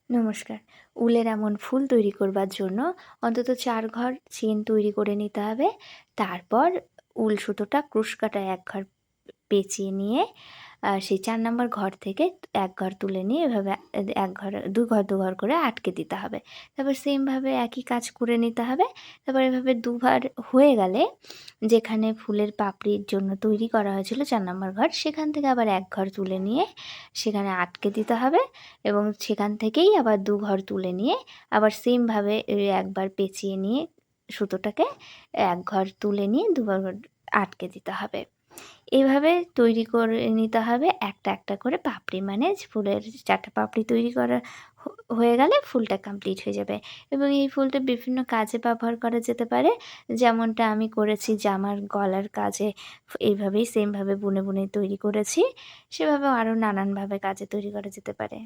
নমস্কার। উলের এমন ফুল তৈরি করবার জন্য অন্তত ৪ ঘর চেন তৈরি করে নিতে হবে। তারপর উল সুতোটা ক্রুশ কাঁটায় ১ ঘর পেঁচিয়ে নিয়ে সেই ৪ নাম্বার ঘর থেকে ১ ঘর তুলে নিয়ে এভাবে ১ ঘর ২ ঘর ২ ঘর করে আটকে দিতে হবে। তারপর সেমভাবে একই কাজ করে নিতে হবে। তারপর এভাবে ২ বার হয়ে গেলে যেখানে ফুলের পাপড়ির জন্য তৈরি করা হয়েছিল ৪ নাম্বার ঘর, সেখান থেকে আবার ১ ঘর তুলে নিয়ে সেখানে আটকে দিতে হবে এবং সেখান থেকেই আবার ২ ঘর তুলে নিয়ে আবার সেমভাবে একবার পেঁচিয়ে নিয়ে সুতোটাকে ১ ঘর তুলে নিয়ে ২ ঘর আটকে দিতে হবে। এভাবে তৈরি করে নিতে হবে একটা, একটা করে পাপড়ি, মানে ফুলের ৪ টা পাপড়ি তৈরি করা হয়ে গেলে ফুলটা কমপ্লিট হয়ে যাবে এবং এই ফুলটা বিভিন্ন কাজে ব্যবহার করা যেতে পারে। যেমনটা আমি করেছি জামার গলার কাজে এইভাবেই সেমভাবে বুনে, বুনে তৈরি করেছি। সেভাবেও আরও নানানভাবে কাজে তৈরি করা যেতে পারে।